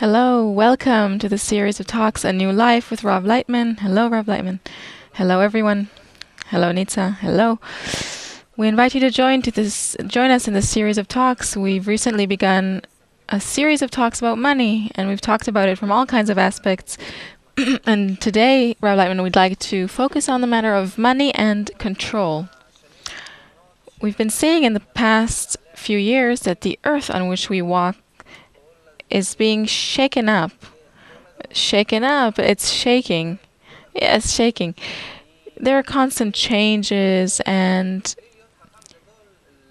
Hello, welcome to the series of talks A New Life with Rob Lightman. Hello, Rob Lightman. Hello, everyone. Hello, Nitsa. Hello. We invite you to join us in this series of talks. We've recently begun a series of talks about money, and we've talked about it from all kinds of aspects. And today, Rob Lightman, we'd like to focus on the matter of money and control. We've been seeing in the past few years that the earth on which we walk is being shaken up. Shaken up, it's shaking. Yes, shaking. There are constant changes, and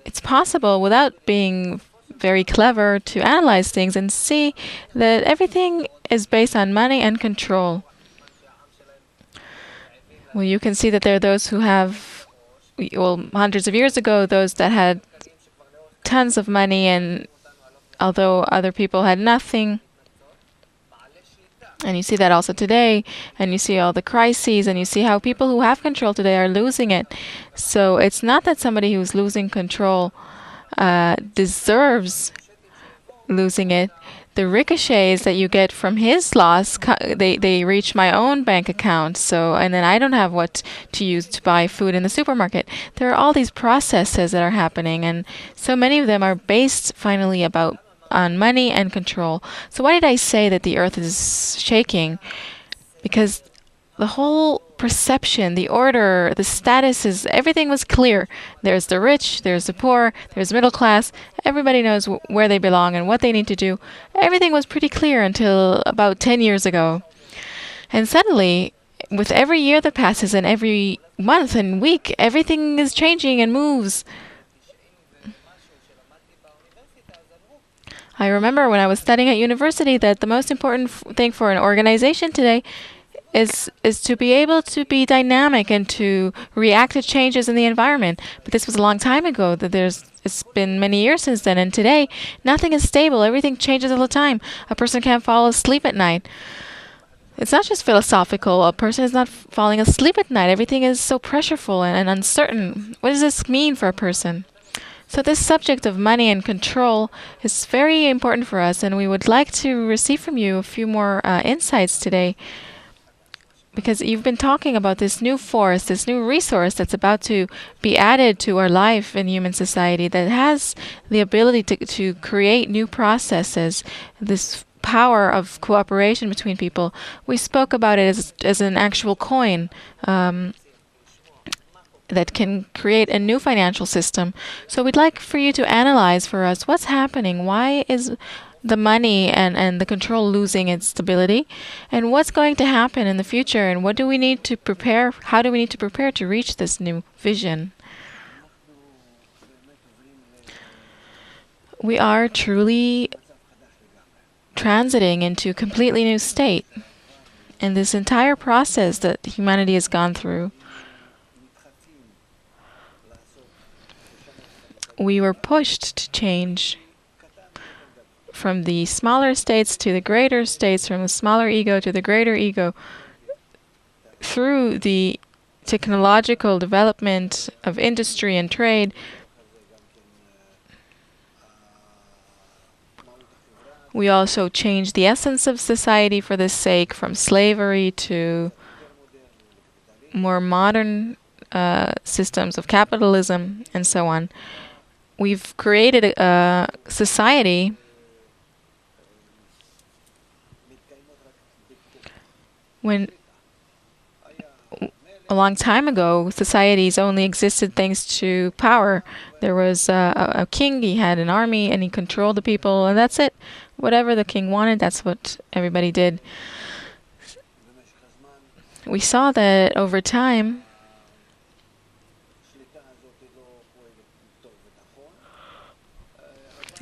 it's possible, without being very clever, to analyze things and see that everything is based on money and control. Well, you can see that there are those who have, well, hundreds of years ago, those that had tons of money, and although other people had nothing. And you see that also today, and you see all the crises, and you see how people who have control today are losing it. So it's not that somebody who's losing control deserves losing it. The ricochets that you get from his loss, they reach my own bank account. And then I don't have what to use to buy food in the supermarket. There are all these processes that are happening, and so many of them are based finally on money and control. So why did I say that the earth is shaking? Because the whole perception, the order, the statuses, everything was clear. There's the rich, there's the poor, there's middle class. Everybody knows where they belong and what they need to do. Everything was pretty clear until about 10 years ago. And suddenly, with every year that passes and every month and week, everything is changing and moves. I remember when I was studying at university that the most important thing for an organization today is to be able to be dynamic and to react to changes in the environment. But this was a long time ago. It's been many years since then, and today nothing is stable. Everything changes all the time. A person can't fall asleep at night. It's not just philosophical. A person is not falling asleep at night. Everything is so pressureful and uncertain. What does this mean for a person? So this subject of money and control is very important for us, and we would like to receive from you a few more insights today, because you've been talking about this new force, this new resource that's about to be added to our life in human society that has the ability to create new processes, this power of cooperation between people. We spoke about it as an actual coin that can create a new financial system. So we'd like for you to analyze for us what's happening. Why is the money and the control losing its stability? And what's going to happen in the future? And what do we need to prepare? How do we need to prepare to reach this new vision? We are truly transiting into a completely new state. And this entire process that humanity has gone through, we were pushed to change from the smaller states to the greater states, from the smaller ego to the greater ego, through the technological development of industry and trade. We also changed the essence of society for this sake, from slavery to more modern systems of capitalism and so on. We've created a society when a long time ago, societies only existed thanks to power. There was a king, he had an army, and he controlled the people, and that's it. Whatever the king wanted, that's what everybody did. We saw that over time,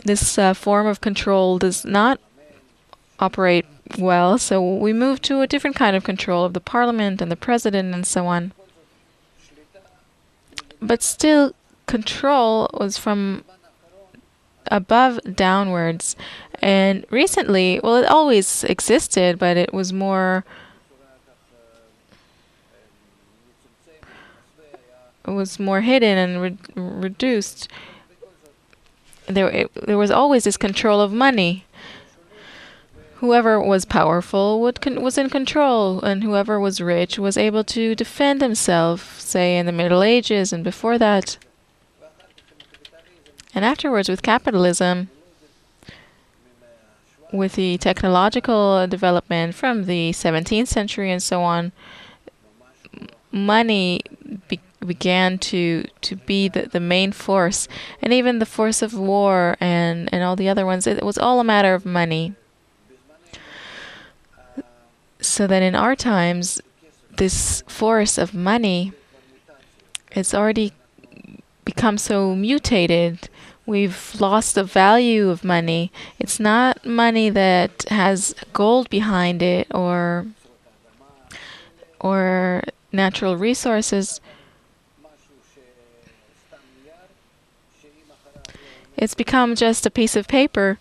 this form of control does not operate well, so we moved to a different kind of control of the parliament and the president and so on. But still, control was from above downwards. And recently, well, it always existed, but it was more hidden and reduced. There was always this control of money. whoever was powerful was in control, and whoever was rich was able to defend himself, say in the Middle Ages and before that. And afterwards, with capitalism, with the technological development from the 17th century and so on, money began to be the main force, and even the force of war and all the other ones. It was all a matter of money. So that in our times, this force of money, it's already become so mutated. We've lost the value of money. It's not money that has gold behind it or natural resources. It's become just a piece of paper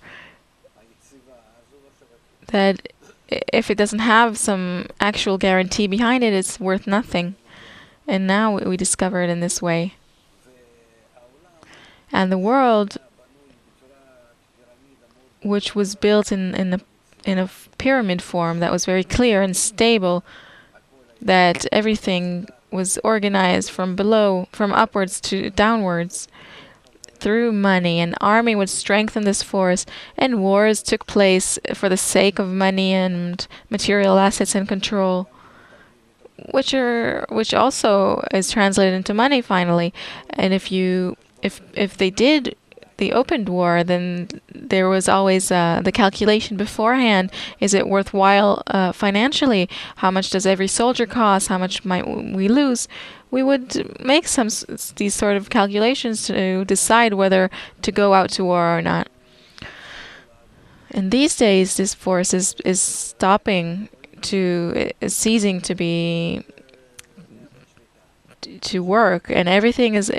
that if it doesn't have some actual guarantee behind it, it's worth nothing. And now we discover it in this way. And the world, which was built in a pyramid form that was very clear and stable, that everything was organized from below, from upwards to downwards, through money. An army would strengthen this force, and wars took place for the sake of money and material assets and control, which also is translated into money finally. And if they did the open war, then there was always the calculation beforehand. Is it worthwhile financially? How much does every soldier cost? How much might we lose? We would make these sort of calculations to decide whether to go out to war or not. And these days, this force is ceasing to work, and everything is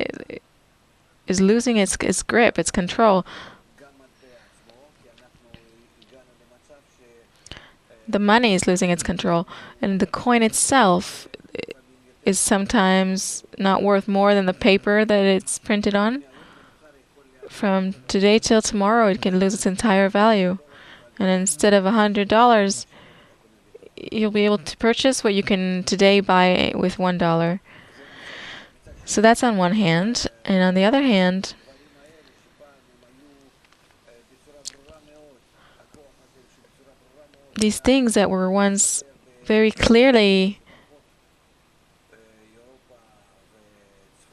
losing its grip, its control. The money is losing its control, and the coin itself is sometimes not worth more than the paper that it's printed on. From today till tomorrow, it can lose its entire value. And instead of $100, you'll be able to purchase what you can today buy with $1. So that's on one hand. And on the other hand, these things that were once very clearly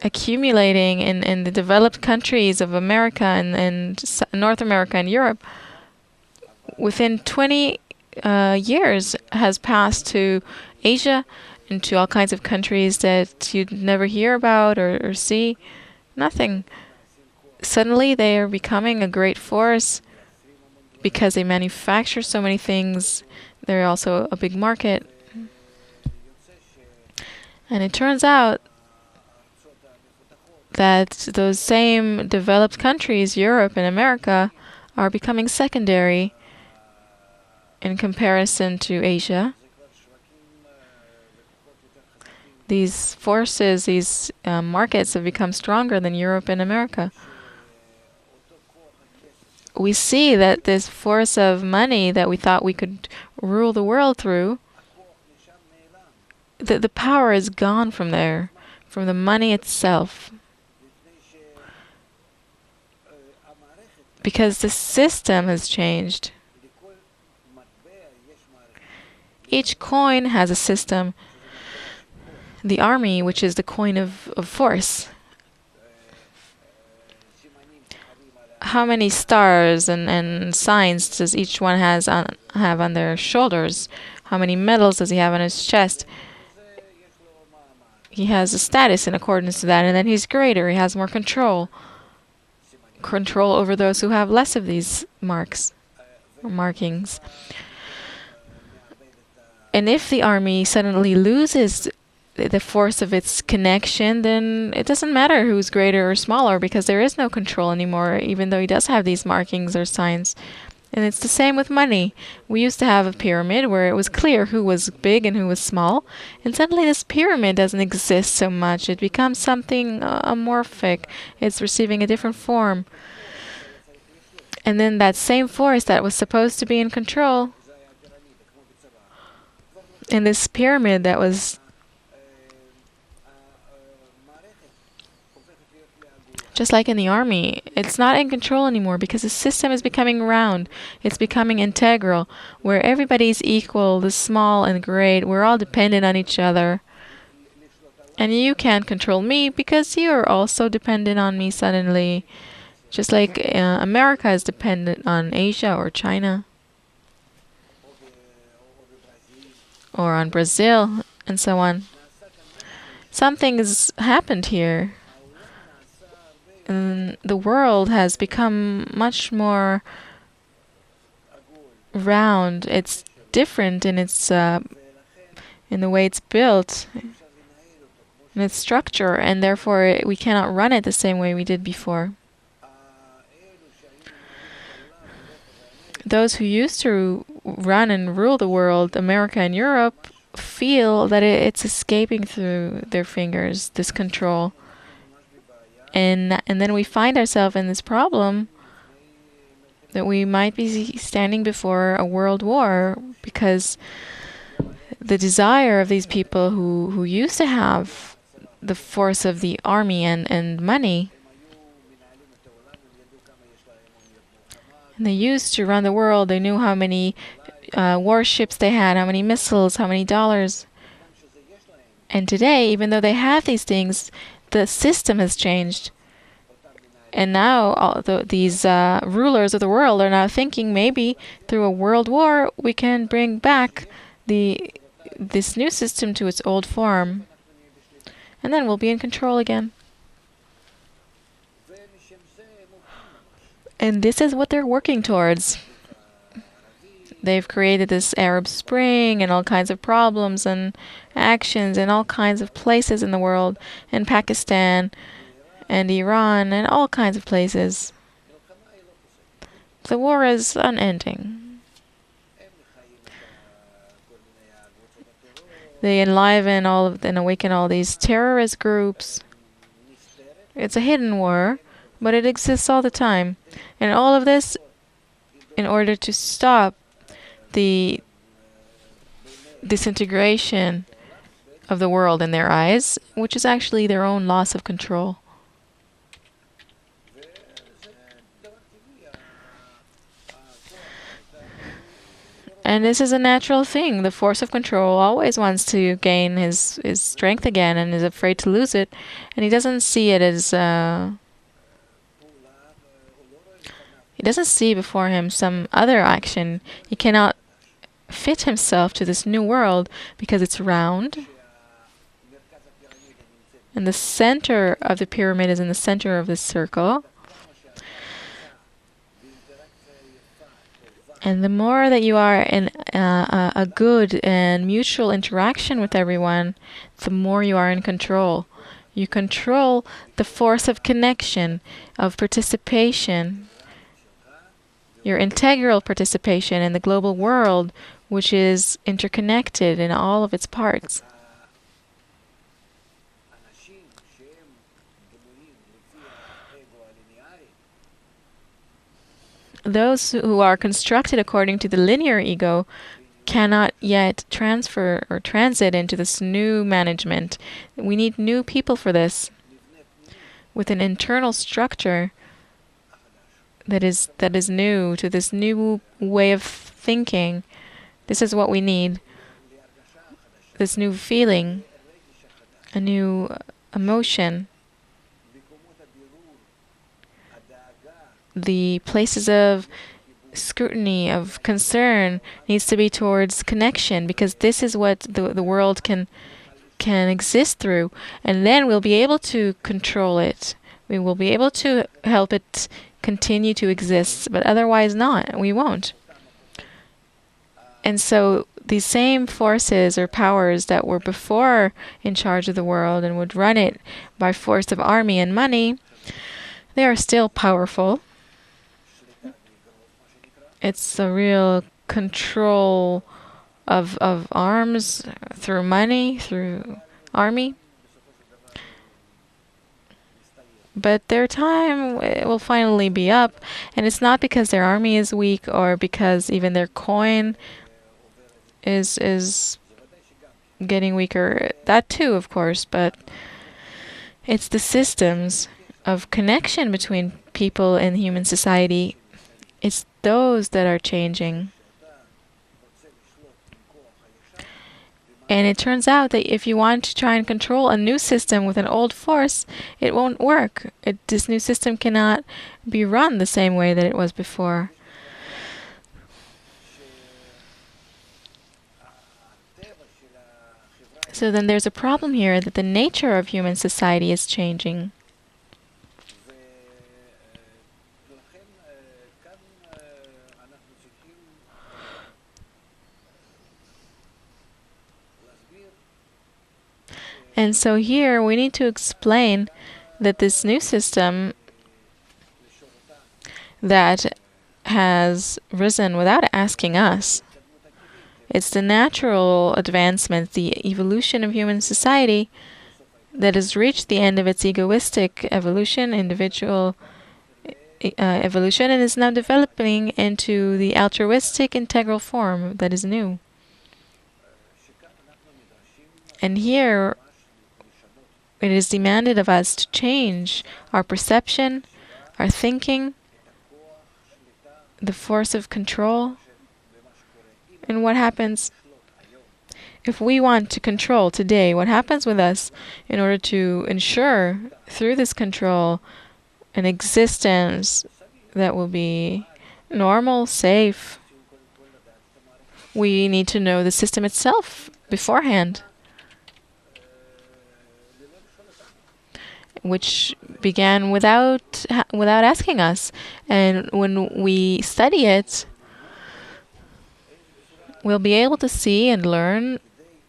accumulating in the developed countries of America and North America and Europe, within 20 years has passed to Asia and to all kinds of countries that you'd never hear about or see. Nothing. Suddenly they are becoming a great force because they manufacture so many things. They're also a big market. And it turns out that those same developed countries, Europe and America, are becoming secondary in comparison to Asia. These forces, these markets have become stronger than Europe and America. We see that this force of money that we thought we could rule the world through, the power is gone from there, from the money itself. Because the system has changed. Each coin has a system. The army, which is the coin of force. How many stars and signs does each one have on their shoulders? How many medals does he have on his chest? He has a status in accordance to that, and then he's greater. He has more control over those who have less of these marks or markings. And if the army suddenly loses the force of its connection, then it doesn't matter who's greater or smaller, because there is no control anymore, even though he does have these markings or signs. And it's the same with money. We used to have a pyramid where it was clear who was big and who was small, and suddenly this pyramid doesn't exist so much. It becomes something amorphic. It's receiving a different form. And then that same force that was supposed to be in control in this pyramid that was just like in the army, it's not in control anymore because the system is becoming round. It's becoming integral, where everybody's equal, the small and great. We're all dependent on each other. And you can't control me because you're also dependent on me suddenly. Just like America is dependent on Asia or China or on Brazil and so on. Something has happened here. The world has become much more round. It's different in its in the way it's built, in its structure, and therefore we cannot run it the same way we did before. Those who used to run and rule the world, America and Europe, feel that it's escaping through their fingers, this control. And then we find ourselves in this problem that we might be standing before a world war because the desire of these people who used to have the force of the army and money, and they used to run the world. They knew how many warships they had, how many missiles, how many dollars. And today, even though they have these things, the system has changed. And now these rulers of the world are now thinking maybe through a world war we can bring back this new system to its old form. And then we'll be in control again. And this is what they're working towards. They've created this Arab Spring and all kinds of problems and actions in all kinds of places in the world, in Pakistan and Iran and all kinds of places. The war is unending. They enliven and awaken all these terrorist groups. It's a hidden war, but it exists all the time. And all of this in order to stop the disintegration of the world in their eyes, which is actually their own loss of control. And this is a natural thing. The force of control always wants to gain his strength again and is afraid to lose it. And he doesn't see it as... he doesn't see before him some other action. He cannot fit himself to this new world because it's round. And the center of the pyramid is in the center of this circle. And the more that you are in a good and mutual interaction with everyone, the more you are in control. You control the force of connection, of participation, your integral participation in the global world, which is interconnected in all of its parts. Those who are constructed according to the linear ego cannot yet transfer or transit into this new management. We need new people for this, with an internal structure that is new to this new way of thinking. This is what we need. This new feeling, a new emotion. The places of scrutiny, of concern, needs to be towards connection, because this is what the world can exist through, and then we'll be able to control it. We will be able to help it continue to exist, but otherwise not. We won't. And so these same forces or powers that were before in charge of the world and would run it by force of army and money, they are still powerful. It's a real control of arms through money, through army. But their time will finally be up, and it's not because their army is weak or because even their coin is getting weaker. That too, of course, but it's the systems of connection between people in human society. It's those that are changing. And it turns out that if you want to try and control a new system with an old force, it won't work. This new system cannot be run the same way that it was before. So then there's a problem here that the nature of human society is changing. And so here we need to explain that this new system that has risen without asking us, it's the natural advancement, the evolution of human society that has reached the end of its egoistic evolution, individual evolution, and is now developing into the altruistic integral form that is new. And here it is demanded of us to change our perception, our thinking, the force of control. And what happens if we want to control today? What happens with us in order to ensure through this control an existence that will be normal, safe? We need to know the system itself beforehand, which began without asking us. And when we study it, we'll be able to see and learn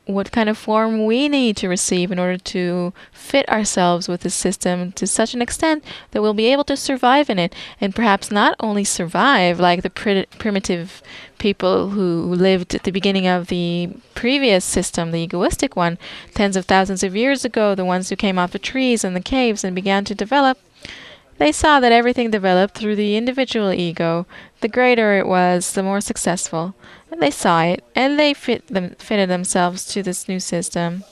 what kind of form we need to receive in order to fit ourselves with the system to such an extent that we'll be able to survive in it. And perhaps not only survive like the primitive people who lived at the beginning of the previous system, the egoistic one, tens of thousands of years ago, the ones who came off the trees and the caves and began to develop. They saw that everything developed through the individual ego. The greater it was, the more successful. And they saw it, and they fitted themselves to this new system.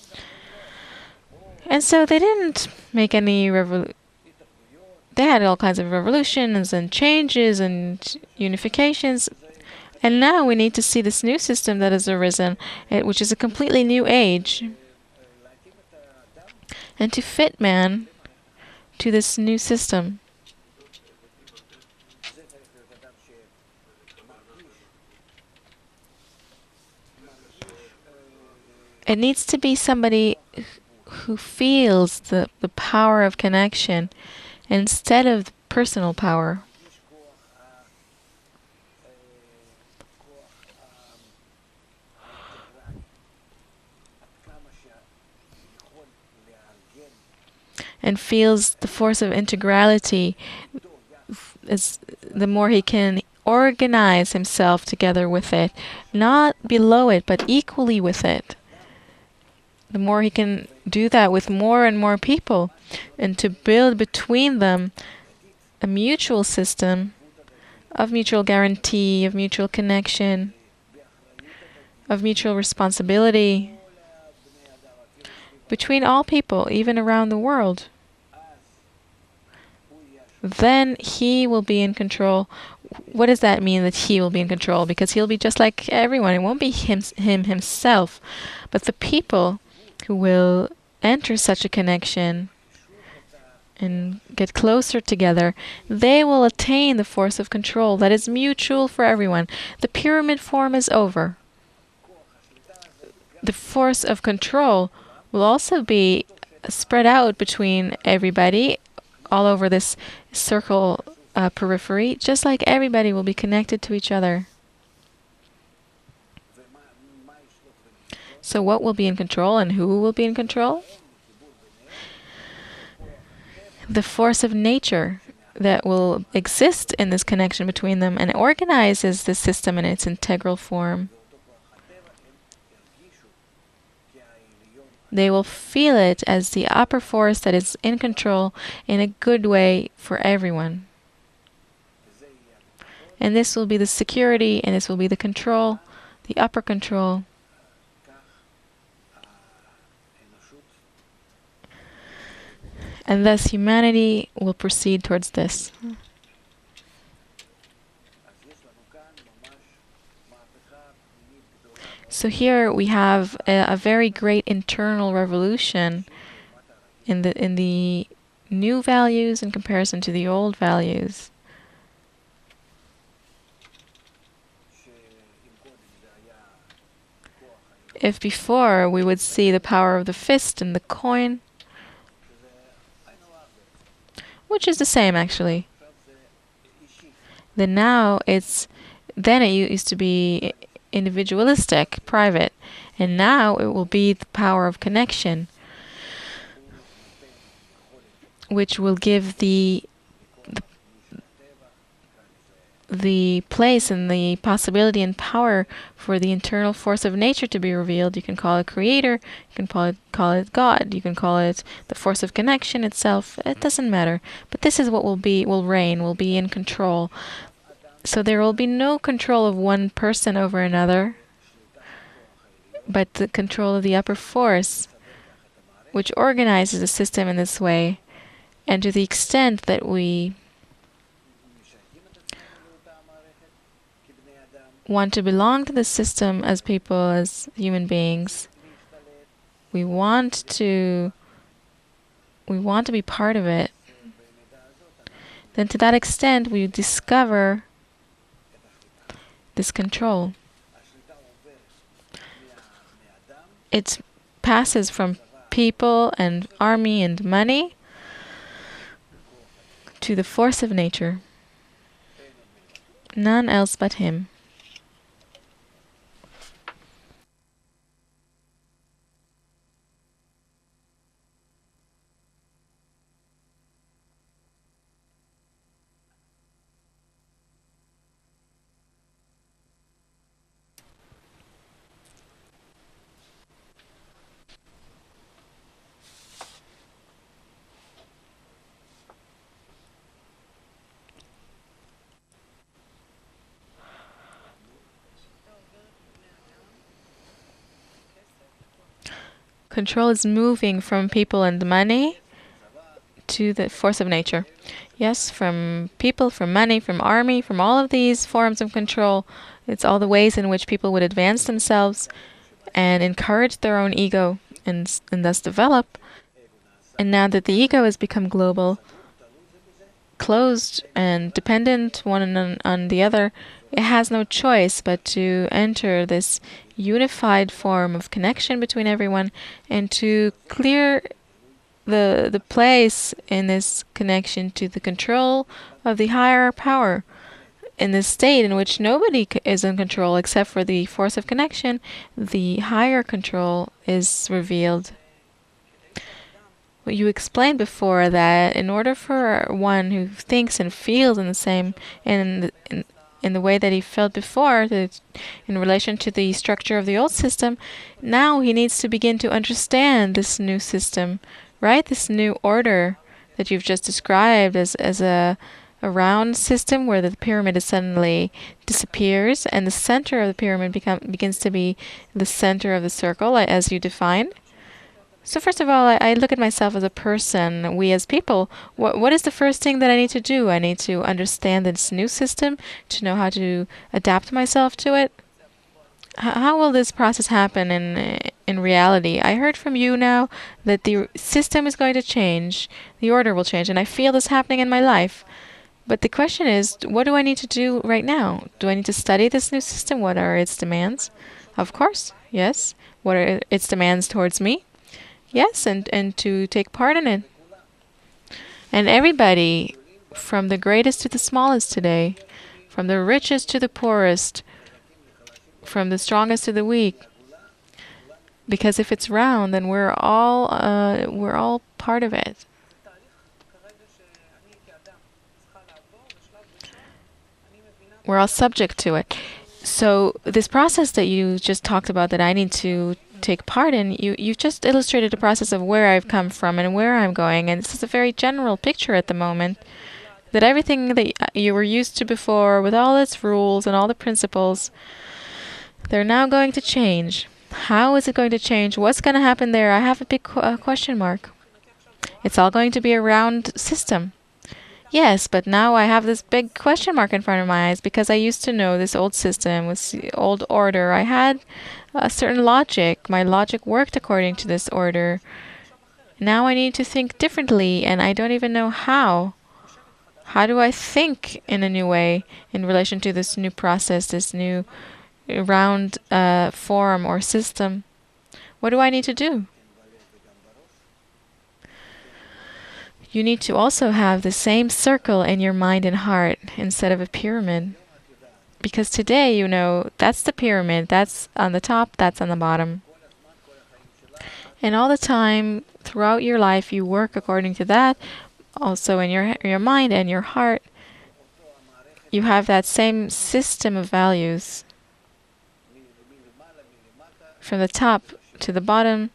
And so they didn't make any they had all kinds of revolutions and changes and unifications. And now we need to see this new system that has arisen, which is a completely new age. And to fit man to this new system. It needs to be somebody who feels the power of connection instead of personal power. And feels the force of integrality is the more he can organize himself together with it, not below it, but equally with it. The more he can do that with more and more people, and to build between them a mutual system of mutual guarantee, of mutual connection, of mutual responsibility between all people, even around the world. Then he will be in control. What does that mean, that he will be in control? Because he'll be just like everyone. It won't be him himself, but the people who will enter such a connection and get closer together, they will attain the force of control that is mutual for everyone. The pyramid form is over. The force of control will also be spread out between everybody all over this circle periphery, just like everybody will be connected to each other. So what will be in control and who will be in control? The force of nature that will exist in this connection between them and organizes the system in its integral form. They will feel it as the upper force that is in control in a good way for everyone. And this will be the security, and this will be the control, the upper control. And thus humanity will proceed towards this. So here we have a very great internal revolution in the new values in comparison to the old values. If before we would see the power of the fist and the coin, which is the same actually, then now then it used to be individualistic, private, and now it will be the power of connection, which will give the place and the possibility and power for the internal force of nature to be revealed. You can call it creator, you can call it God, you can call it the force of connection itself. It doesn't matter. But this is what will reign, will be in control. So there will be no control of one person over another, but the control of the upper force, which organizes the system in this way. And to the extent that we want to belong to the system as people, as human beings, we want to be part of it, then to that extent we discover this control. It passes from people and army and money to the force of nature. None else but him. Control is moving from people and money to the force of nature. Yes, from people, from money, from army, from all of these forms of control. It's all the ways in which people would advance themselves and encourage their own ego and thus develop. And now that the ego has become global, closed and dependent one on the other, it has no choice but to enter this unified form of connection between everyone and to clear the place in this connection to the control of the higher power. In this state in which nobody is in control except for the force of connection, the higher control is revealed. Well, you explained before that in order for one who thinks and feels in the same in the way that he felt before, that in relation to the structure of the old system, now he needs to begin to understand this new system, right? This new order that you've just described as a round system where the pyramid suddenly disappears and the center of the pyramid begins to be the center of the circle, as you defined. So first of all, I look at myself as a person. We as people, what is the first thing that I need to do? I need to understand this new system, to know how to adapt myself to it. How will this process happen in reality? I heard from you now that the system is going to change, the order will change, and I feel this happening in my life. But the question is, what do I need to do right now? Do I need to study this new system? What are its demands? Of course, yes. What are its demands towards me? Yes, and to take part in it. And everybody, from the greatest to the smallest today, from the richest to the poorest, from the strongest to the weak. Because if it's round, then we're all part of it. We're all subject to it. So this process that you just talked about that I need to take part in, you've just illustrated the process of where I've come from and where I'm going. And this is a very general picture at the moment, that everything that you were used to before, with all its rules and all the principles, they're now going to change. How is it going to change? What's going to happen there? I have a big question mark. It's all going to be a round system. Yes, but now I have this big question mark in front of my eyes because I used to know this old system, this old order. I had a certain logic. My logic worked according to this order. Now I need to think differently, and I don't even know how. How do I think in a new way in relation to this new process, this new round form or system? What do I need to do? You need to also have the same circle in your mind and heart instead of a pyramid. Because today, you know, that's the pyramid. That's on the top, that's on the bottom. And all the time, throughout your life, you work according to that. Also in your mind and your heart, you have that same system of values. From the top to the bottom,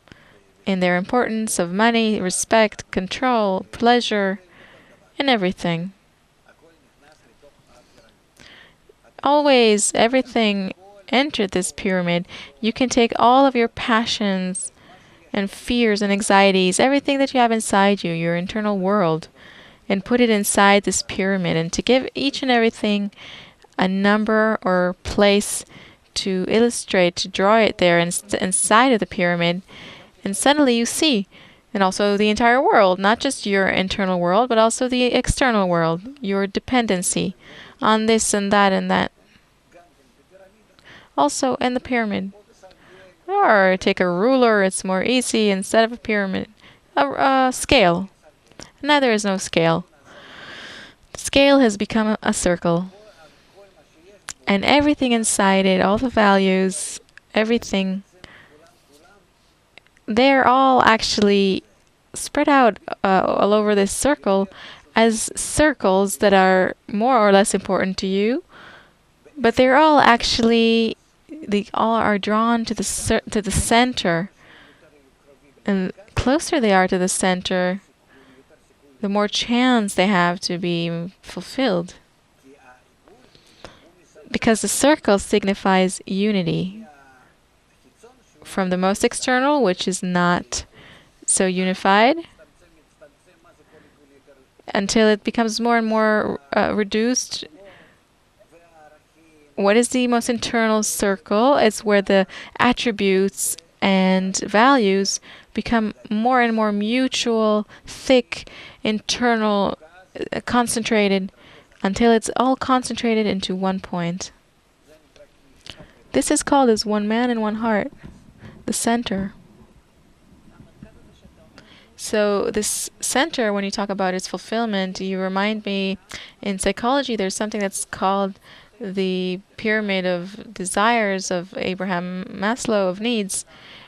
in their importance of money, respect, control, pleasure, and everything. Always, everything entered this pyramid. You can take all of your passions and fears and anxieties, everything that you have inside you, your internal world, and put it inside this pyramid, and to give each and everything a number or place to illustrate, to draw it there inside of the pyramid. And suddenly you see, and also the entire world, not just your internal world, but also the external world, your dependency on this and that and that. Also in the pyramid. Or take a ruler, it's more easy, instead of a pyramid. A scale. Now there is no scale. The scale has become a circle. And everything inside it, all the values, everything, they're all actually spread out all over this circle as circles that are more or less important to you, but they're all actually, they all are drawn to the center, and closer they are to the center, the more chance they have to be fulfilled, because the circle signifies unity. From the most external, which is not so unified, until it becomes more and more reduced. What is the most internal circle? It's where the attributes and values become more and more mutual, thick, internal, concentrated, until it's all concentrated into one point. This is called as one man and one heart. The center. So this center, when you talk about its fulfillment, you remind me, in psychology there's something that's called the pyramid of desires of Abraham Maslow, of needs.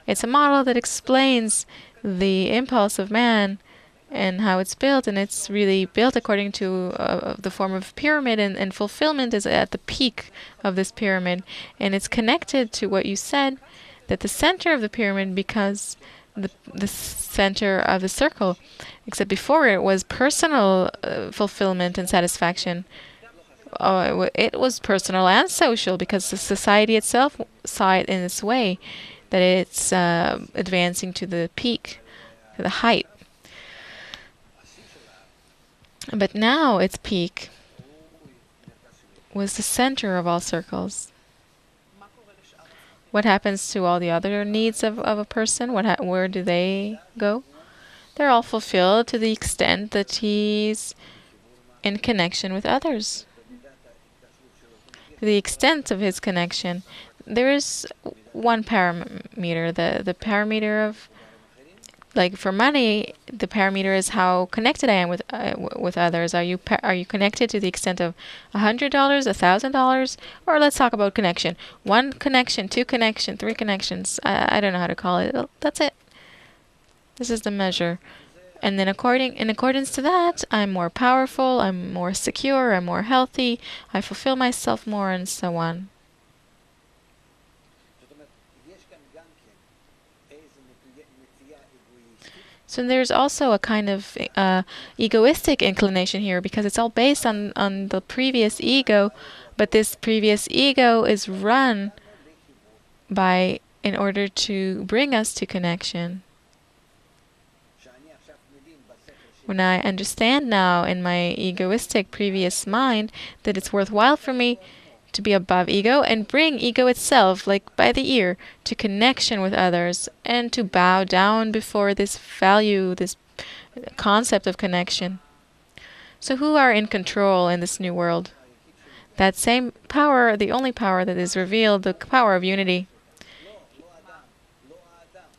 It's a model that explains the impulse of man and how it's built, and it's really built according to the form of pyramid, and fulfillment is at the peak of this pyramid, and it's connected to what you said, that the center of the pyramid becomes the center of the circle, except before it was personal fulfillment and satisfaction. It was personal and social, because the society itself saw it in its way, that it's advancing to the peak, to the height. But now its peak was the center of all circles. What happens to all the other needs of a person? Where do they go? They're all fulfilled to the extent that he's in connection with others. To the extent of his connection. There is one parameter, the parameter of, like for money, the parameter is how connected I am with others. Are you connected to the extent of $100, $1,000, or let's talk about connection. One connection, two connection, three connections. I don't know how to call it. That's it. This is the measure, and then in accordance to that, I'm more powerful. I'm more secure. I'm more healthy. I fulfill myself more, and so on. So there's also a kind of egoistic inclination here, because it's all based on the previous ego, but this previous ego is run in order to bring us to connection. When I understand now in my egoistic previous mind that it's worthwhile for me to be above ego and bring ego itself, like by the ear, to connection with others and to bow down before this value, this concept of connection. So who are in control in this new world? That same power, the only power that is revealed, the power of unity.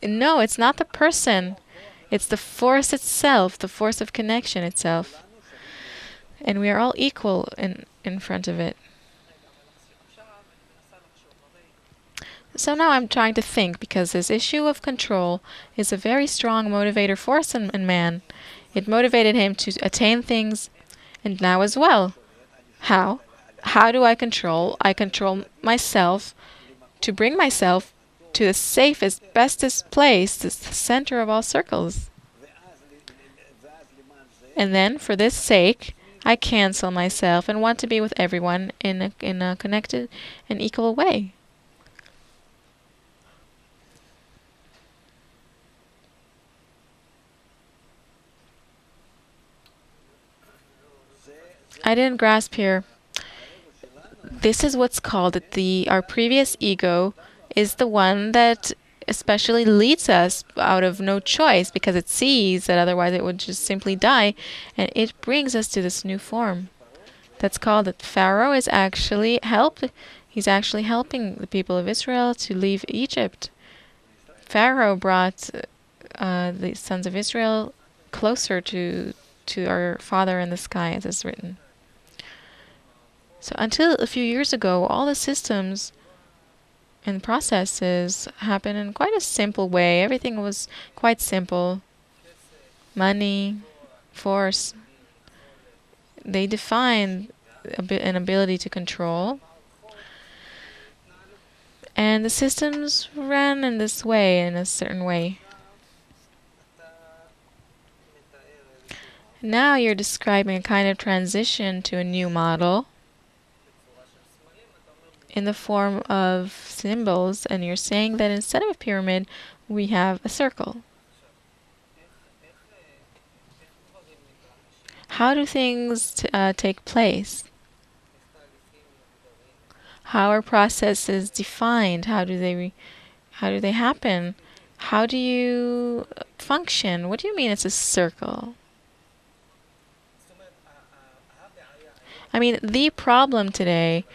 No, it's not the person. It's the force itself, the force of connection itself. And we are all equal in front of it. So now I'm trying to think, because this issue of control is a very strong motivator force in man. It motivated him to attain things, and now as well. How? How do I control? I control myself to bring myself to the safest, bestest place, the center of all circles. And then, for this sake, I cancel myself and want to be with everyone in a connected and equal way. I didn't grasp here. This is what's called that our previous ego is the one that especially leads us out of no choice, because it sees that otherwise it would just simply die, and it brings us to this new form. That's called that Pharaoh is actually he's actually helping the people of Israel to leave Egypt. Pharaoh brought the sons of Israel closer to our Father in the sky, as is written. So until a few years ago, all the systems and processes happened in quite a simple way. Everything was quite simple. Money, force. They defined an ability to control. And the systems ran in this way, in a certain way. Now you're describing a kind of transition to a new model in the form of symbols, and you're saying that instead of a pyramid, we have a circle. How do things take place? How are processes defined? How do they happen? How do you function? What do you mean it's a circle? I mean, the problem today,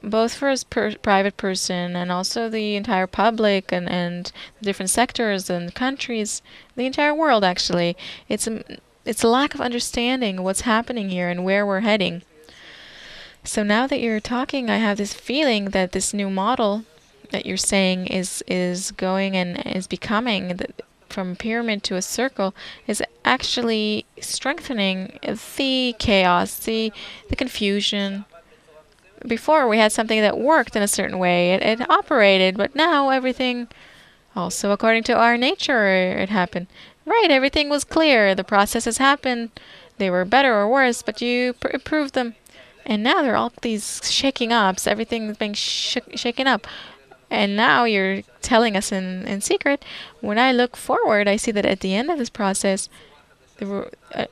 both for a private person and also the entire public and different sectors and countries, the entire world actually, it's a lack of understanding what's happening here and where we're heading. So now that you're talking, I have this feeling that this new model that you're saying is going and is becoming from a pyramid to a circle is actually strengthening the chaos, the confusion. Before we had something that worked in a certain way, it operated, but now everything, also according to our nature, it happened. Right, everything was clear, the processes happened, they were better or worse, but you improved them. And now there are all these shaking ups, everything is being shaken up. And now you're telling us in secret, when I look forward, I see that at the end of this process,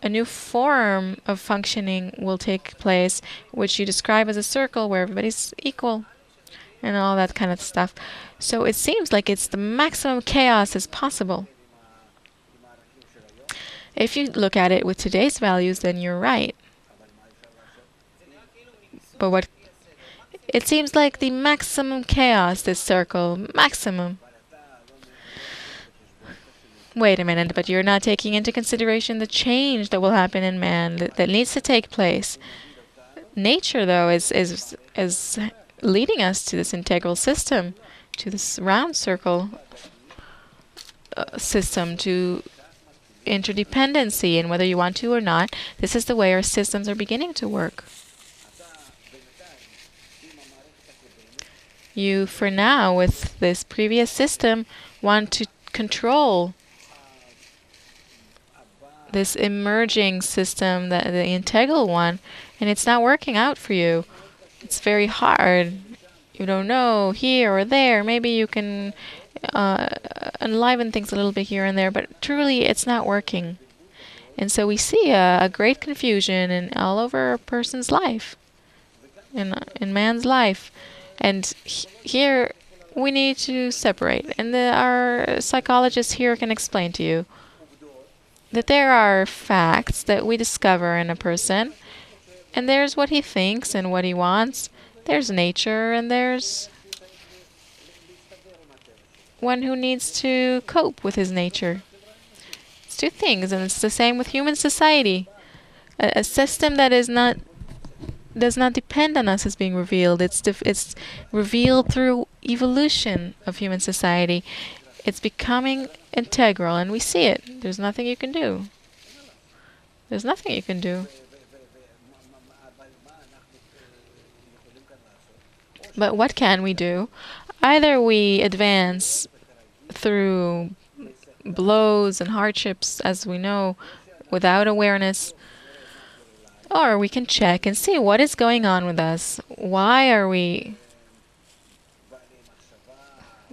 a new form of functioning will take place, which you describe as a circle where everybody's equal and all that kind of stuff. So it seems like it's the maximum chaos as possible. If you look at it with today's values, then you're right. But what it seems like the maximum chaos, this circle, maximum. Wait a minute, but you're not taking into consideration the change that will happen in man that needs to take place. Nature, though, is leading us to this integral system, to this round circle system, to interdependency, and whether you want to or not, this is the way our systems are beginning to work. You, for now, with this previous system, want to control this emerging system, the integral one, and it's not working out for you. It's very hard. You don't know here or there. Maybe you can enliven things a little bit here and there, but truly it's not working. And so we see a great confusion in all over a person's life, in man's life. And here we need to separate. And our psychologists here can explain to you that there are facts that we discover in a person, and there's what he thinks and what he wants. There's nature, and there's one who needs to cope with his nature. It's two things, and it's the same with human society. A system that does not depend on us as being revealed. It's revealed through evolution of human society. It's becoming integral, and we see it. There's nothing you can do. There's nothing you can do. But what can we do? Either we advance through blows and hardships, as we know, without awareness, or we can check and see what is going on with us. Why are we...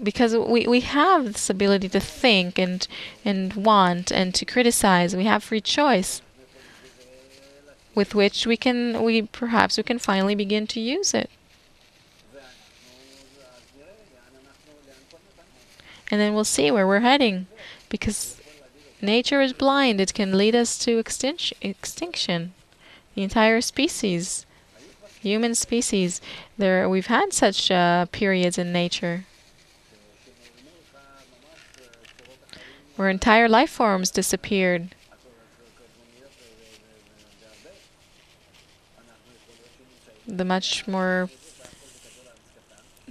Because we have this ability to think and want and to criticize. We have free choice with which we can finally begin to use it. And then we'll see where we're heading, because nature is blind. It can lead us to extinction. The entire species, human species. We've had such periods in nature where entire life forms disappeared. The much more...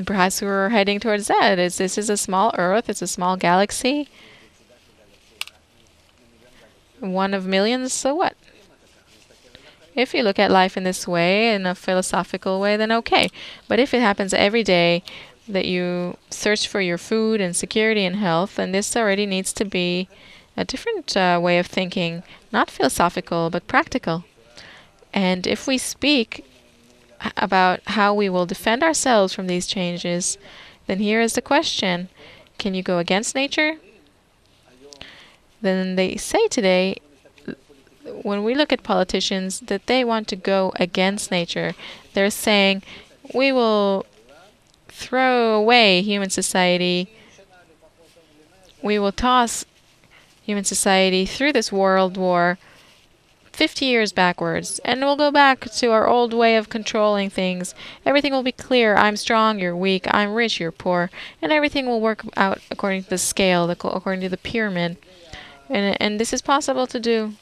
Perhaps we're heading towards that. This is a small Earth. It's a small galaxy. One of millions, so what? If you look at life in this way, in a philosophical way, then okay. But if it happens every day that you search for your food and security and health, then this already needs to be a different way of thinking. Not philosophical, but practical. And if we speak about how we will defend ourselves from these changes, then here is the question. Can you go against nature? Then they say today, when we look at politicians, that they want to go against nature. They're saying, we will throw away human society. We will toss human society through this world war 50 years backwards, and we'll go back to our old way of controlling things. Everything will be clear. I'm strong, you're weak. I'm rich, you're poor. And everything will work out according to the scale, according to the pyramid. And this is possible to do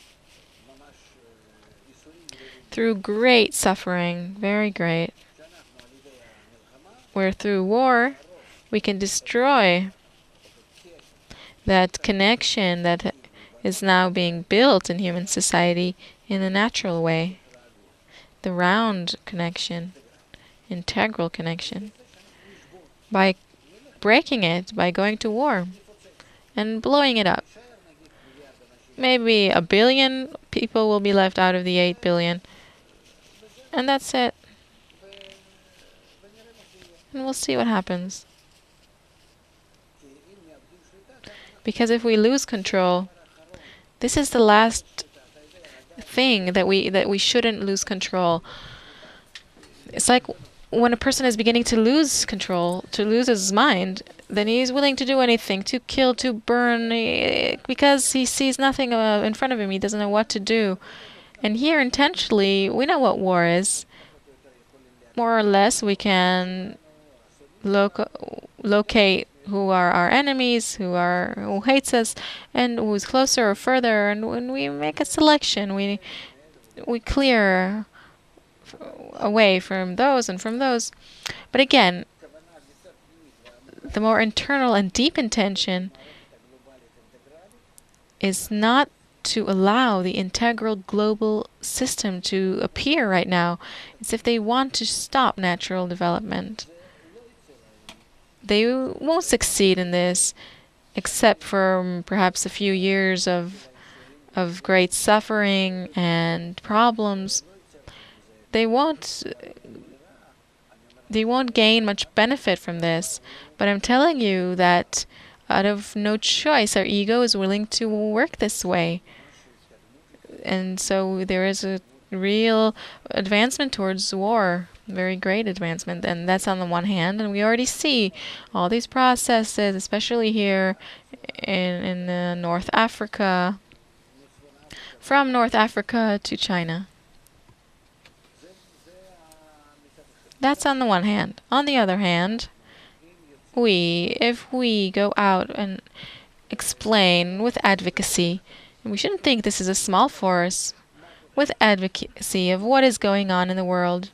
through great suffering, very great. Where through war, we can destroy that connection that is now being built in human society in a natural way. The round connection, integral connection. By breaking it, by going to war and blowing it up. Maybe 1 billion people will be left out of the 8 billion. And that's it. And we'll see what happens. Because if we lose control, this is the last thing that we shouldn't lose control. It's like when a person is beginning to lose control, to lose his mind, then he's willing to do anything, to kill, to burn, because he sees nothing in front of him. He doesn't know what to do. And here, intentionally, we know what war is. More or less, we can locate who are our enemies, who hates us, and who's closer or further. And when we make a selection, we clear away from those and from those. But again, the more internal and deep intention is not to allow the integral global system to appear right now. It's if they want to stop natural development. They won't succeed in this, except for perhaps a few years of great suffering and problems. They won't gain much benefit from this. But I'm telling you that out of no choice, our ego is willing to work this way. And so there is a real advancement towards war, very great advancement, and that's on the one hand. And we already see all these processes, especially here in North Africa, from North Africa to China. That's on the one hand. On the other hand, if we go out and explain with advocacy, and we shouldn't think this is a small force, with advocacy of what is going on in the world.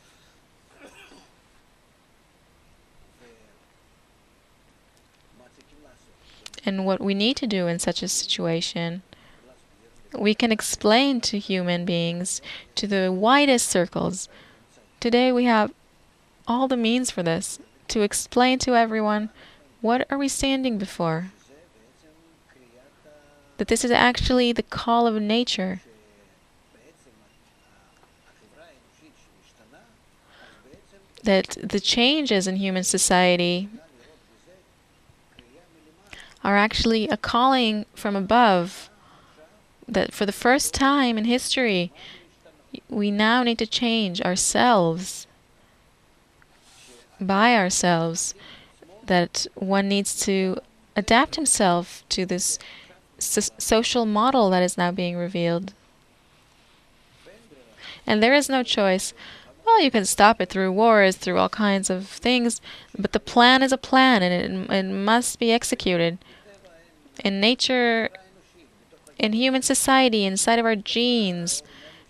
And what we need to do in such a situation, we can explain to human beings, to the widest circles. Today we have all the means for this, to explain to everyone what are we standing before. That this is actually the call of nature. That the changes in human society are actually a calling from above. That for the first time in history, we now need to change ourselves, by ourselves. That one needs to adapt himself to this social model that is now being revealed. And there is no choice. Well, you can stop it through wars, through all kinds of things, but the plan is a plan, and it must be executed. In nature, in human society, inside of our genes,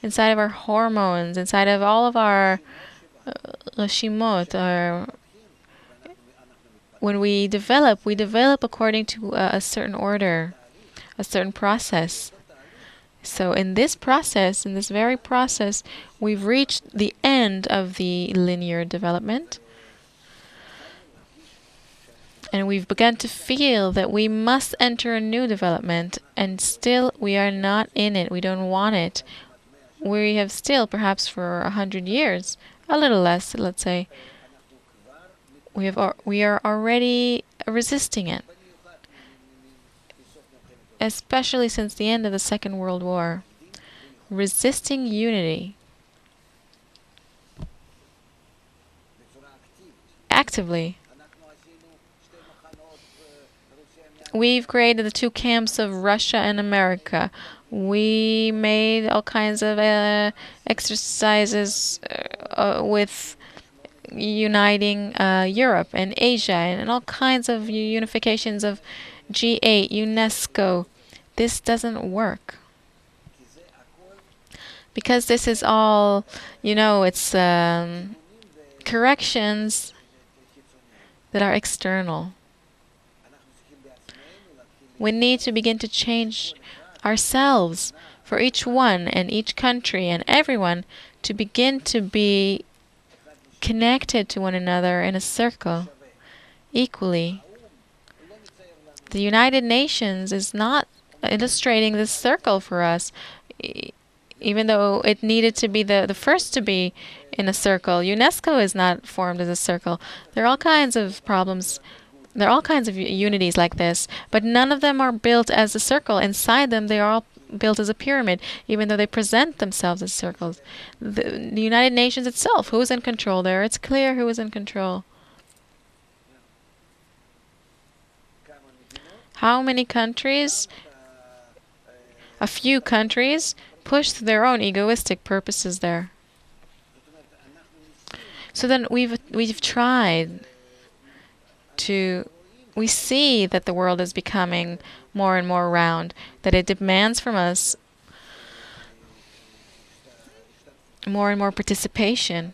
inside of our hormones, inside of all of our reshimot, when we develop according to a certain order, a certain process. So in this process, in this very process, we've reached the end of the linear development. And we've begun to feel that we must enter a new development, and still we are not in it. We don't want it. We have still, perhaps for 100 years, a little less, let's say, we are already resisting it. Especially since the end of the Second World War. Resisting unity. Actively. We've created the two camps of Russia and America. We made all kinds of exercises with uniting Europe and Asia, and all kinds of unifications of G8, UNESCO. This doesn't work. Because this is all, it's corrections that are external. We need to begin to change ourselves for each one and each country and everyone to begin to be connected to one another in a circle equally. The United Nations is not illustrating this circle for us, even though it needed to be the first to be in a circle. UNESCO is not formed as a circle. There are all kinds of problems. There are all kinds of unities like this, but none of them are built as a circle. Inside them, they are all built as a pyramid, even though they present themselves as circles. The United Nations itself, who is in control there? It's clear who is in control. How many countries? A few countries push their own egoistic purposes there. So then we've tried to. We see that the world is becoming more and more round, that it demands from us more and more participation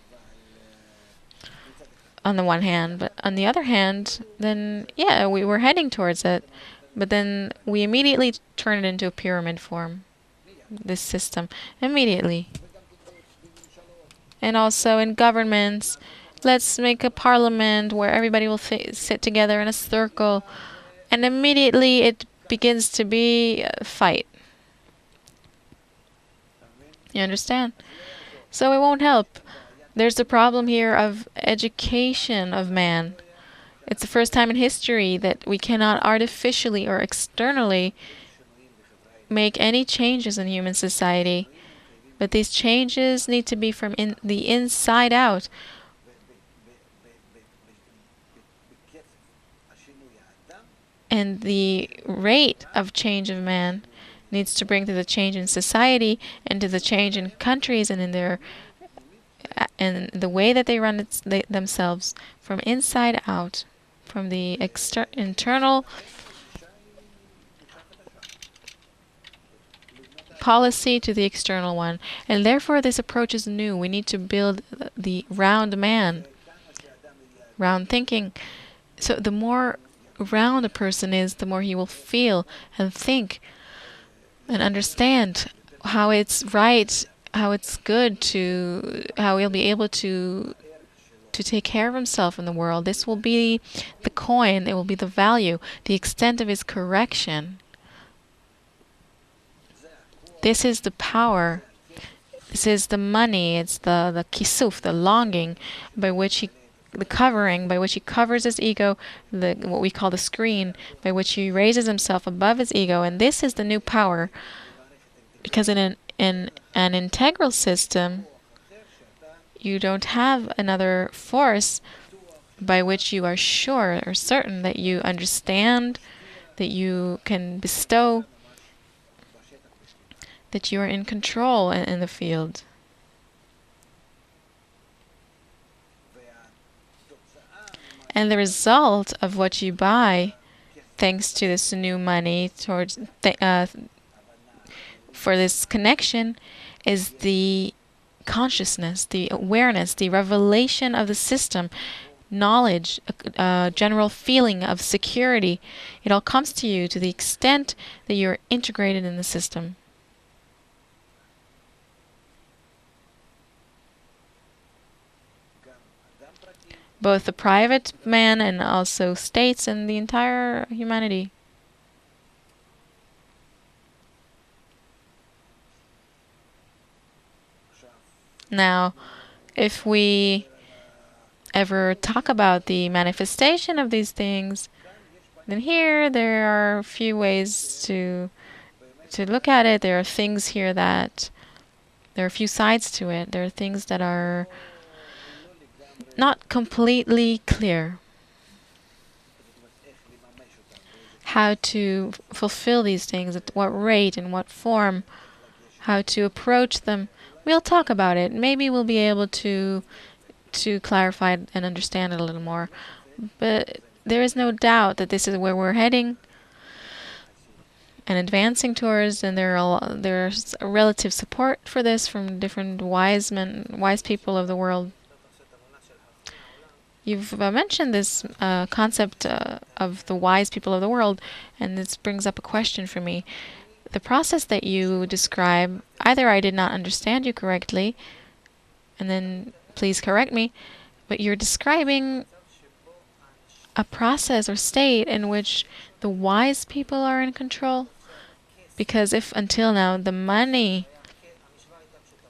on the one hand, but on the other hand, then we were heading towards it, but then we immediately turn it into a pyramid form, this system, immediately. And also in governments, let's make a parliament where everybody will sit together in a circle, and immediately it begins to be a fight. You understand? So it won't help. There's the problem here of education of man. It's the first time in history that we cannot artificially or externally make any changes in human society, but these changes need to be from the inside out. And the rate of change of man needs to bring to the change in society and to the change in countries and in their and the way that they run themselves from inside out, from the internal policy to the external one. And therefore this approach is new. We need to build the round man, round thinking. So the more round a person is, the more he will feel and think and understand how it's right, how it's good to, how he'll be able to take care of himself in the world. This will be the coin, it will be the value, the extent of his correction. This is the power. This is the money. It's the kisuf, the longing by which he, the covering by which he covers his ego, what we call the screen, by which he raises himself above his ego. And this is the new power, because in an integral system, you don't have another force by which you are sure or certain that you understand, that you can bestow, that you are in control in the field. And the result of what you buy, thanks to this new money towards for this connection, is the consciousness, the awareness, the revelation of the system, knowledge, a general feeling of security. It all comes to you to the extent that you're integrated in the system. Both the private man and also states and the entire humanity. Now, if we ever talk about the manifestation of these things, then here there are a few ways to look at it. There are things here that there are a few sides to it. There are things that are not completely clear. How to fulfill these things, at what rate, in what form, how to approach them. We'll talk about it. Maybe we'll be able to clarify and understand it a little more. But there is no doubt that this is where we're heading and advancing towards, and there's a relative support for this from different wise people of the world. You've mentioned this concept of the wise people of the world, and this brings up a question for me. The process that you describe, either I did not understand you correctly, and then please correct me, but you're describing a process or state in which the wise people are in control. Because if until now the money,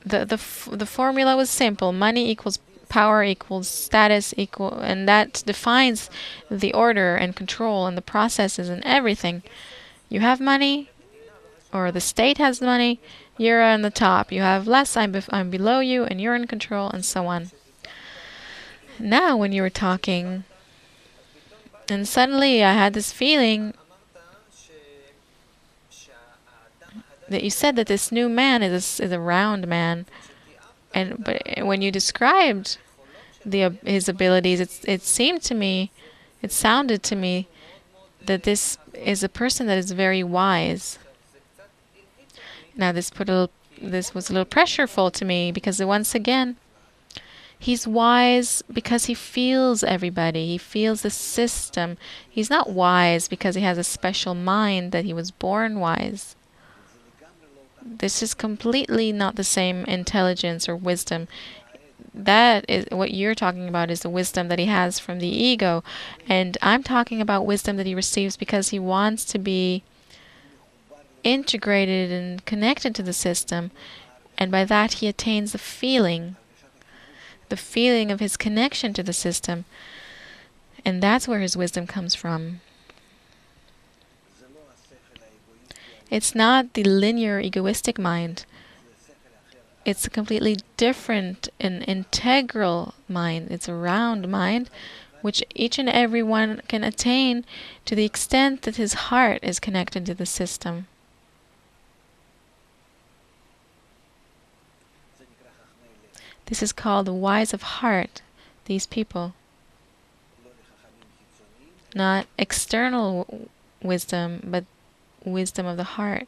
the formula was simple: money equals power equals status equal, and that defines the order and control and the processes and everything. You have money, or the state has money, you're on the top. You have less, I'm below you, and you're in control, and so on. Now, when you were talking, and suddenly I had this feeling that you said that this new man is a round man, but when you described his abilities, it sounded to me that this is a person that is very wise. Now this was a little pressureful to me, because once again, he's wise because he feels everybody. He feels the system. He's not wise because he has a special mind that he was born wise. This is completely not the same intelligence or wisdom. That is what you're talking about, is the wisdom that he has from the ego. And I'm talking about wisdom that he receives because he wants to be integrated and connected to the system. And by that he attains the feeling of his connection to the system. And that's where his wisdom comes from. It's not the linear egoistic mind. It's a completely different and integral mind. It's a round mind, which each and every one can attain to the extent that his heart is connected to the system. This is called the wise of heart, these people. Not external wisdom, but wisdom of the heart.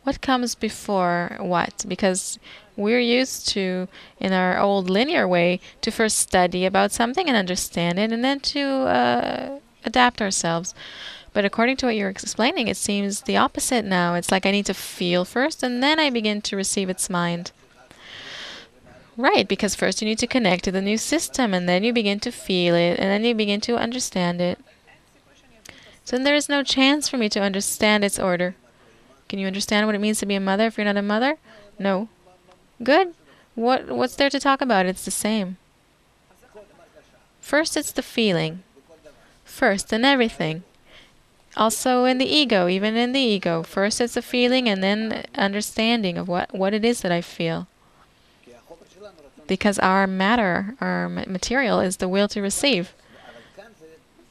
What comes before what? Because we're used to, in our old linear way, to first study about something and understand it, and then to adapt ourselves. But according to what you're explaining, it seems the opposite now. It's like I need to feel first, and then I begin to receive its mind. Right, because first you need to connect to the new system, and then you begin to feel it, and then you begin to understand it. So there is no chance for me to understand its order. Can you understand what it means to be a mother if you're not a mother? No. Good. What's there to talk about? It's the same. First, it's the feeling. First in everything. Also in the ego, even in the ego. First, it's the feeling, and then understanding of what it is that I feel. Because our matter, our material, is the will to receive.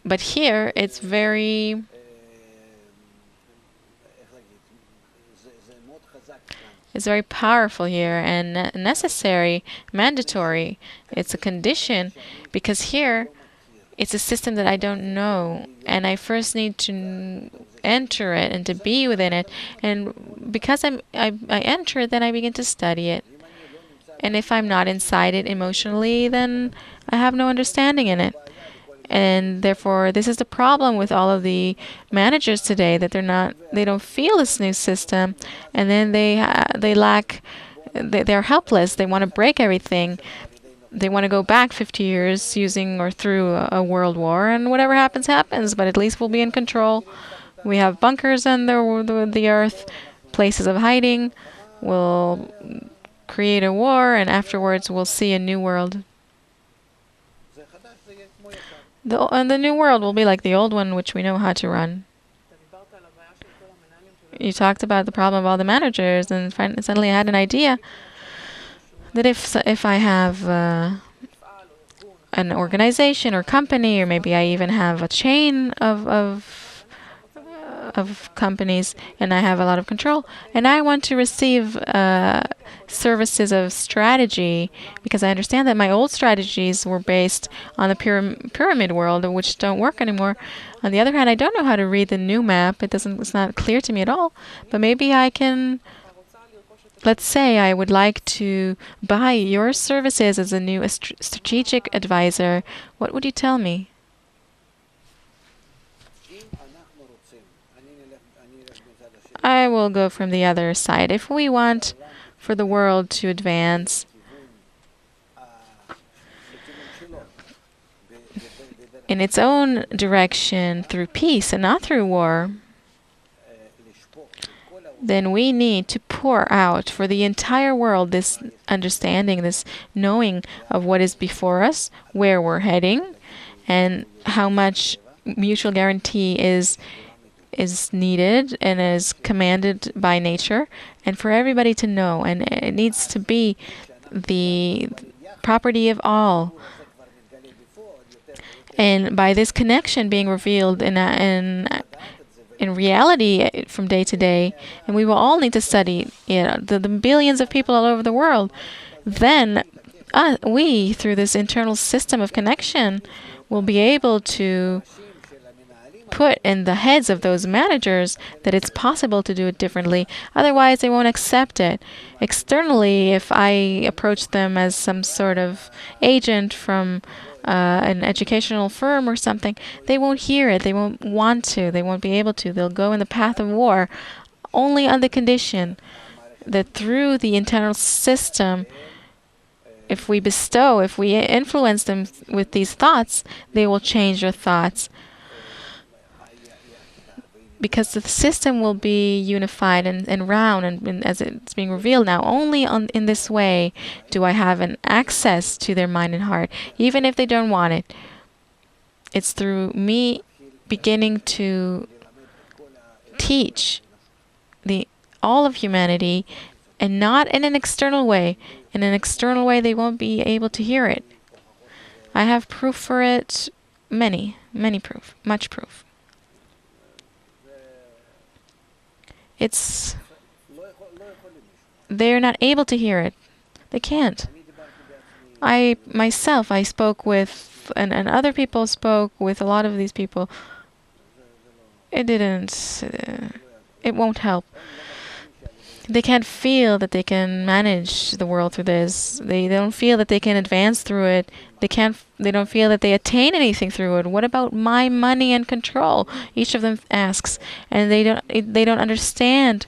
But here, it's very powerful here and necessary, mandatory. It's a condition, because here, it's a system that I don't know, and I first need to enter it and to be within it. And because I enter it, then I begin to study it. And if I'm not inside it emotionally, then I have no understanding in it. And therefore, this is the problem with all of the managers today, that they don't feel this new system, and then they're helpless. They want to break everything. They want to go back 50 years using or through a world war, and whatever happens, happens. But at least we'll be in control. We have bunkers under the earth, places of hiding. We'll create a war, and afterwards we'll see a new world. The new world will be like the old one, which we know how to run. You talked about the problem of all the managers, and suddenly I had an idea that if I have an organization or company, or maybe I even have a chain of companies, and I have a lot of control, and I want to receive services of strategy, because I understand that my old strategies were based on the pyramid world, which don't work anymore. On the other hand, I don't know how to read the new map. It's not clear to me at all. But maybe I can. Let's say I would like to buy your services as a new strategic advisor. What would you tell me? I will go from the other side. If we want for the world to advance in its own direction through peace and not through war, then we need to pour out for the entire world this understanding, this knowing of what is before us, where we're heading, and how much mutual guarantee is needed and is commanded by nature, and for everybody to know. And it needs to be the property of all. And by this connection being revealed in reality from day to day, and we will all need to study the billions of people all over the world, then we, through this internal system of connection, will be able to put in the heads of those managers that it's possible to do it differently. Otherwise, they won't accept it. Externally, if I approach them as some sort of agent from an educational firm or something, they won't hear it. They won't want to. They won't be able to. They'll go in the path of war, only on the condition that through the internal system, if we influence them with these thoughts, they will change their thoughts. Because the system will be unified and round, and as it's being revealed now, only in this way do I have an access to their mind and heart, even if they don't want it. It's through me beginning to teach all of humanity, and not in an external way. In an external way, they won't be able to hear it. I have proof for it, many proof, much proof. They're not able to hear it. They can't. I spoke with, and other people spoke with a lot of these people. It won't help. They can't feel that they can manage the world through this. They don't feel that they can advance through it. They don't feel that they attain anything through it. What about my money and control? Each of them asks, and they don't understand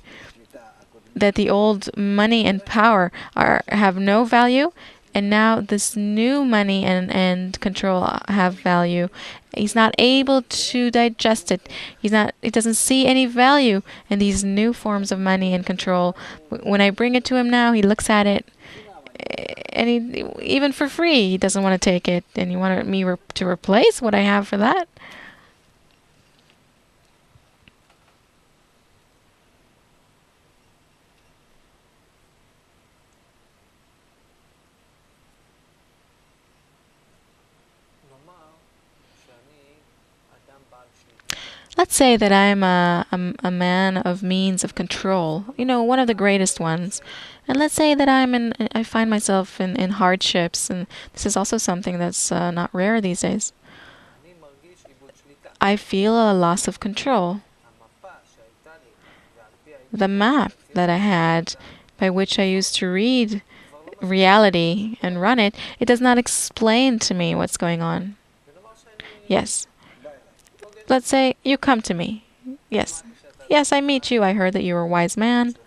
that the old money and power have no value, and now this new money and control have value. He's not able to digest it. He doesn't see any value in these new forms of money and control. When I bring it to him now, he looks at it, and even for free, he doesn't want to take it. And you want me to replace what I have for that? Let's say that I'm a man of means of control, one of the greatest ones. And let's say that I find myself in hardships, and this is also something that's not rare these days. I feel a loss of control. The map that I had, by which I used to read reality and run it, it does not explain to me what's going on. Yes. Let's say you come to me. Yes. Yes, I meet you. I heard that you're a wise man.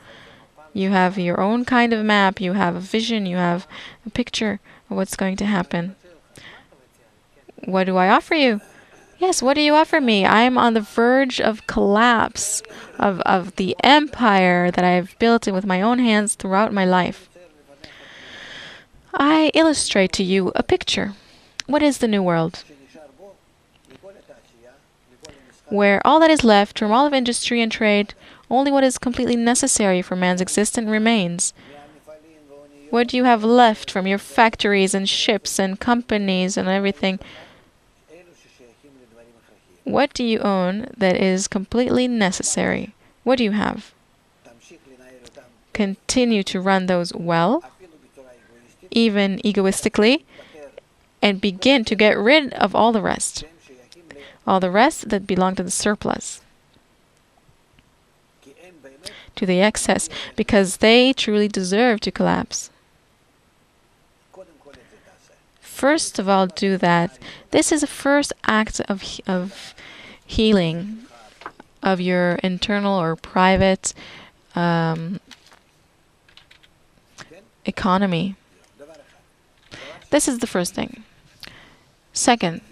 You have your own kind of map. You have a vision. You have a picture of what's going to happen. What do I offer you? Yes, what do you offer me? I am on the verge of collapse of the empire that I have built with my own hands throughout my life. I illustrate to you a picture. What is the new world? Where all that is left from all of industry and trade, only what is completely necessary for man's existence remains. What do you have left from your factories and ships and companies and everything? What do you own that is completely necessary? What do you have? Continue to run those well, even egoistically, and begin to get rid of all the rest. All the rest that belong to the surplus, to the excess, because they truly deserve to collapse. First of all, do that. This is a first act of healing of your internal or private economy. This is the first thing. Second,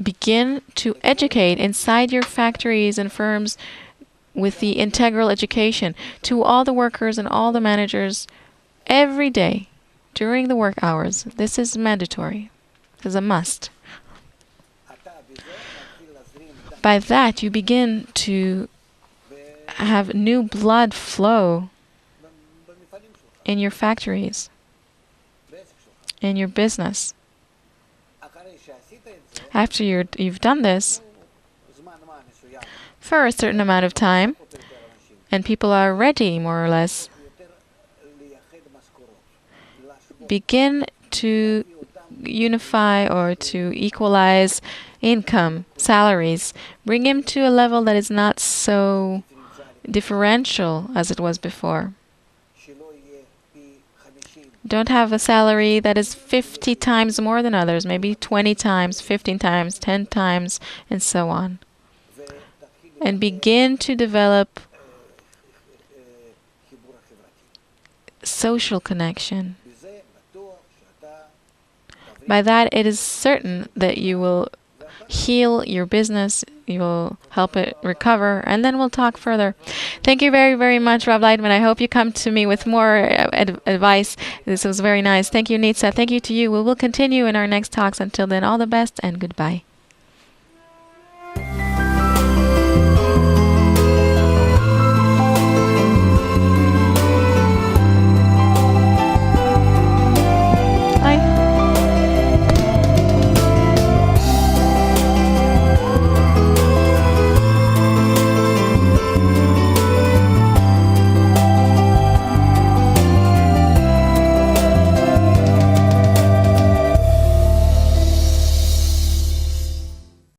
begin to educate inside your factories and firms with the integral education to all the workers and all the managers every day during the work hours. This is mandatory. This is a must. By that, you begin to have new blood flow in your factories, in your business. After you've done this for a certain amount of time, and people are ready, more or less, begin to unify or to equalize income, salaries, bring him to a level that is not so differential as it was before. Don't have a salary that is 50 times more than others, maybe 20 times, 15 times, 10 times, and so on. And begin to develop social connection. By that, it is certain that you will heal your business, you will help it recover, and then we'll talk further. Thank you very, very much, Rob Leitman. I hope you come to me with more advice. This was very nice. Thank you, Nitsa. Thank you to you. We will continue in our next talks. Until then, all the best and goodbye.